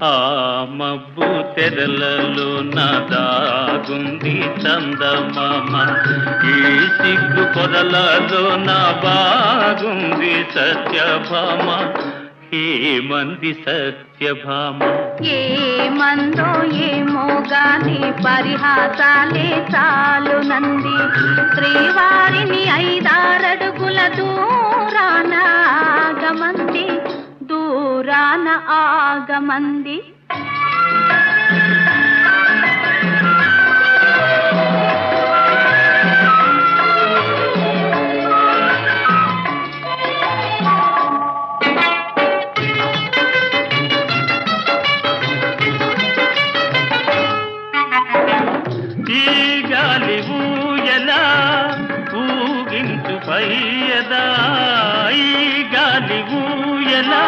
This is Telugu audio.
ఆ మబ్బు తెరలలో నా దాగుంది చందమామ, ఈ సిగ్గు పొరలలో నా బాగుంది సత్యభామ. ఏమంది సత్యభామ? ఏమందో ఏమో గాని పరిహాసాలే చాలు నంది. శ్రీవారిని 5-6 అడుగుల దూరాన ఆగమంది, దూరాన ఆగమంది. ఈ గాలి ఊయలా ఊగించు పయ్యదా, ఈ గాలి ఊయలా